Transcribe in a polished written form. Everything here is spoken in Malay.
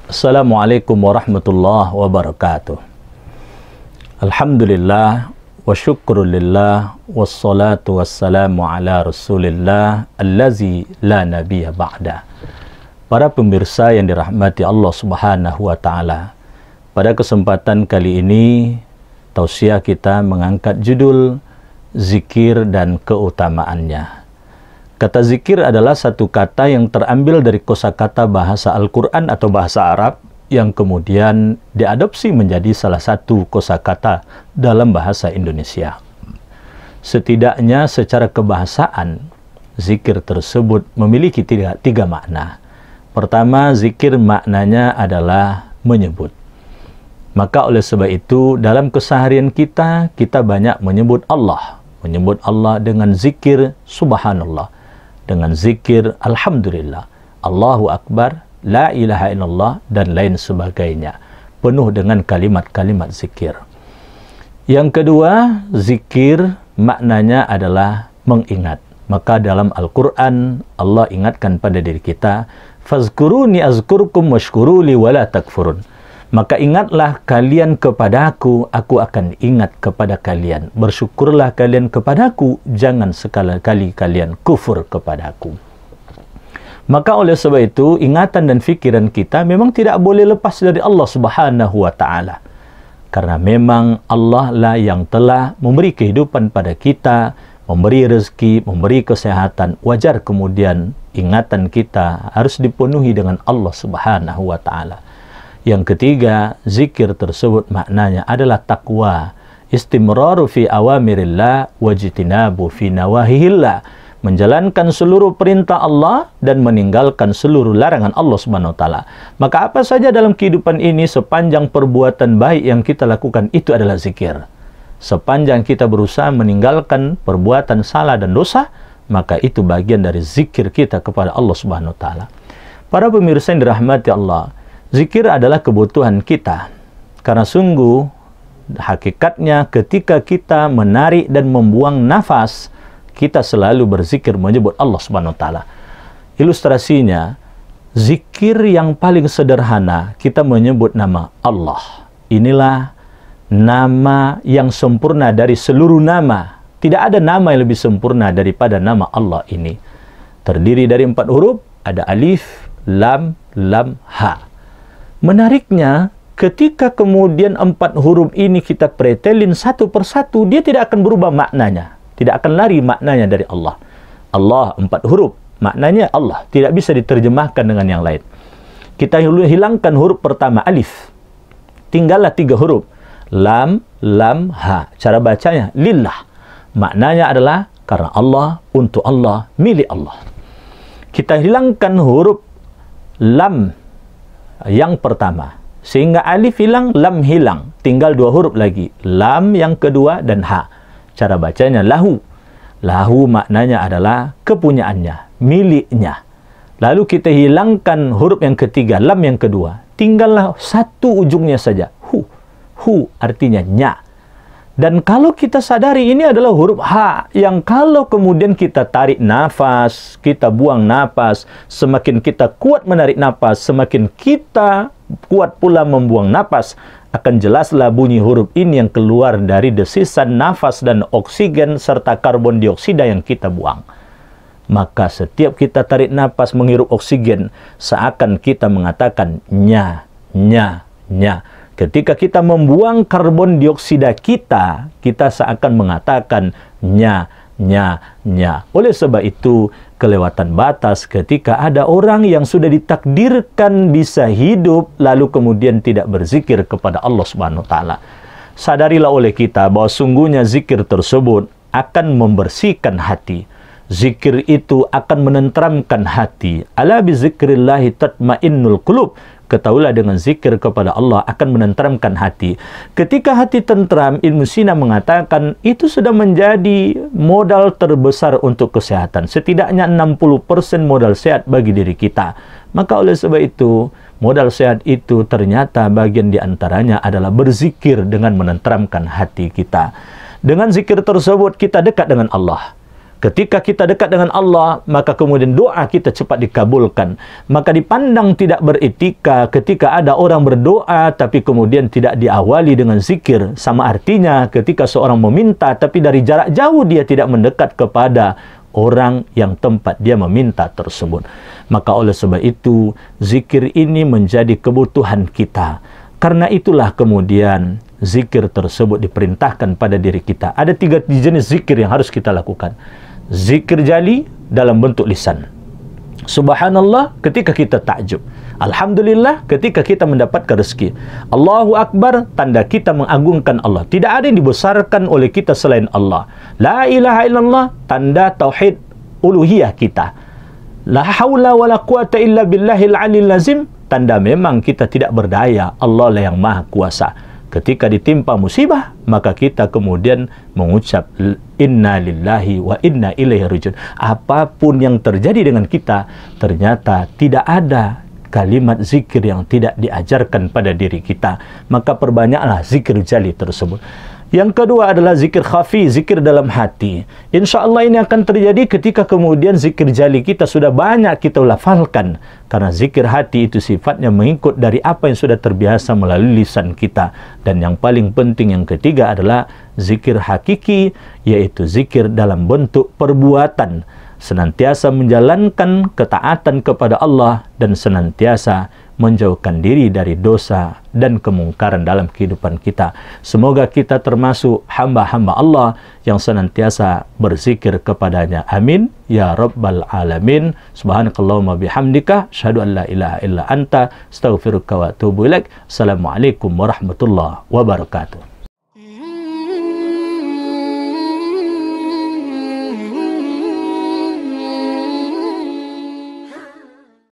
Assalamualaikum warahmatullahi wabarakatuh. Alhamdulillah wa syukrulillah wassalatu wassalamu ala rasulillah allazi la nabiyya ba'da. Para pemirsa yang dirahmati Allah subhanahu wa ta'ala, pada kesempatan kali ini tausiah kita mengangkat judul zikir dan keutamaannya. Kata zikir adalah satu kata yang terambil dari kosakata bahasa Al-Quran atau bahasa Arab yang kemudian diadopsi menjadi salah satu kosakata dalam bahasa Indonesia. Setidaknya secara kebahasaan, zikir tersebut memiliki tiga makna. Pertama, zikir maknanya adalah menyebut. Maka oleh sebab itu, dalam keseharian kita banyak menyebut Allah. Menyebut Allah dengan zikir subhanallah, dengan zikir alhamdulillah, Allahu Akbar, la ilaha illallah, dan lain sebagainya. Penuh dengan kalimat-kalimat zikir. Yang kedua, zikir maknanya adalah mengingat. Maka dalam Al-Quran, Allah ingatkan pada diri kita, fazkuruni azkurkum washkuruli wala takfurun. Maka ingatlah kalian kepadaku, aku akan ingat kepada kalian. Bersyukurlah kalian kepadaku, jangan sekali-kali kalian kufur kepadaku. Maka oleh sebab itu, ingatan dan fikiran kita memang tidak boleh lepas dari Allah subhanahu wa ta'ala. Karena memang Allah lah yang telah memberi kehidupan pada kita, memberi rezeki, memberi kesehatan. Wajar kemudian ingatan kita harus dipenuhi dengan Allah subhanahu wa ta'ala. Yang ketiga, zikir tersebut maknanya adalah takwa. Istimraru fi awamirillah wajtinabu fi nawahihillah. Menjalankan seluruh perintah Allah dan meninggalkan seluruh larangan Allah Subhanahu wa taala. Maka apa saja dalam kehidupan ini sepanjang perbuatan baik yang kita lakukan itu adalah zikir. Sepanjang kita berusaha meninggalkan perbuatan salah dan dosa, maka itu bagian dari zikir kita kepada Allah Subhanahu wa taala. Para pemirsa yang dirahmati Allah, zikir adalah kebutuhan kita. Karena sungguh, hakikatnya ketika kita menarik dan membuang nafas, kita selalu berzikir menyebut Allah Subhanahu wa taala. Ilustrasinya, zikir yang paling sederhana, kita menyebut nama Allah. Inilah nama yang sempurna dari seluruh nama. Tidak ada nama yang lebih sempurna daripada nama Allah ini. Terdiri dari 4 huruf, ada alif, lam, ha. Menariknya, ketika kemudian 4 huruf ini kita pretelin satu persatu, dia tidak akan berubah maknanya. Tidak akan lari maknanya dari Allah. Allah 4 huruf, maknanya Allah. Tidak bisa diterjemahkan dengan yang lain. Kita hilangkan huruf pertama, alif. Tinggallah 3 huruf. Lam, ha. Cara bacanya, lillah. Maknanya adalah karena Allah, untuk Allah, milik Allah. Kita hilangkan huruf lam yang pertama, sehingga alif hilang, lam hilang, tinggal 2 huruf lagi, lam yang kedua dan ha. Cara bacanya lahu. Lahu maknanya adalah kepunyaannya, miliknya. Lalu kita hilangkan huruf yang ketiga, lam yang kedua, tinggallah satu ujungnya saja, hu artinya nya. Dan kalau kita sadari ini adalah huruf ha, yang kalau kemudian kita tarik nafas, kita buang nafas, semakin kita kuat menarik nafas, semakin kita kuat pula membuang nafas, akan jelaslah bunyi huruf ini yang keluar dari desisan nafas dan oksigen serta karbon dioksida yang kita buang. Maka setiap kita tarik nafas menghirup oksigen, seakan kita mengatakan nya. Ketika kita membuang karbon dioksida kita seakan mengatakan nya. Oleh sebab itu, kelewatan batas ketika ada orang yang sudah ditakdirkan bisa hidup, lalu kemudian tidak berzikir kepada Allah Subhanahu wa taala. Sadarilah oleh kita bahwa sungguhnya zikir tersebut akan membersihkan hati. Zikir itu akan menenteramkan hati. Ala bi zikrillahi tatmainnul qulub. Ketahuilah dengan zikir kepada Allah akan menenteramkan hati. Ketika hati tentram, Ibnu Sina mengatakan itu sudah menjadi modal terbesar untuk kesehatan. Setidaknya 60% modal sehat bagi diri kita. Maka oleh sebab itu, modal sehat itu ternyata bagian diantaranya adalah berzikir dengan menenteramkan hati kita. Dengan zikir tersebut kita dekat dengan Allah. Ketika kita dekat dengan Allah, maka kemudian doa kita cepat dikabulkan. Maka dipandang tidak beretika ketika ada orang berdoa tapi kemudian tidak diawali dengan zikir. Sama artinya ketika seorang meminta tapi dari jarak jauh dia tidak mendekat kepada orang yang tempat dia meminta tersebut. Maka oleh sebab itu, zikir ini menjadi kebutuhan kita. Karena itulah kemudian zikir tersebut diperintahkan pada diri kita. Ada 3 jenis zikir yang harus kita lakukan. Zikir jali dalam bentuk lisan. Subhanallah ketika kita takjub. Alhamdulillah ketika kita mendapatkan rezeki. Allahu Akbar tanda kita mengagungkan Allah. Tidak ada yang dibesarkan oleh kita selain Allah. La ilaha illallah tanda tauhid uluhiyah kita. La haula wala quwata illa billahil aliyil azim tanda memang kita tidak berdaya. Allah lah yang maha kuasa. Ketika ditimpa musibah, maka kita kemudian mengucap inna lillahi wa inna ilaihi rajiun. Apapun yang terjadi dengan kita, ternyata tidak ada kalimat zikir yang tidak diajarkan pada diri kita. Maka perbanyaklah zikir jali tersebut. Yang kedua adalah zikir khafi, zikir dalam hati. Insya Allah ini akan terjadi ketika kemudian zikir jali kita sudah banyak kita lafalkan. Karena zikir hati itu sifatnya mengikut dari apa yang sudah terbiasa melalui lisan kita. Dan yang paling penting yang ketiga adalah zikir hakiki, yaitu zikir dalam bentuk perbuatan. Senantiasa menjalankan ketaatan kepada Allah dan senantiasa menjauhkan diri dari dosa dan kemungkaran dalam kehidupan kita. Semoga kita termasuk hamba-hamba Allah yang senantiasa berzikir kepadanya. Amin ya rabbal alamin. Subhanakallahumma bihamdika asyhadu an la ilaha illa anta astaghfiruka wa atubu ilaik. Assalamualaikum warahmatullahi wabarakatuh.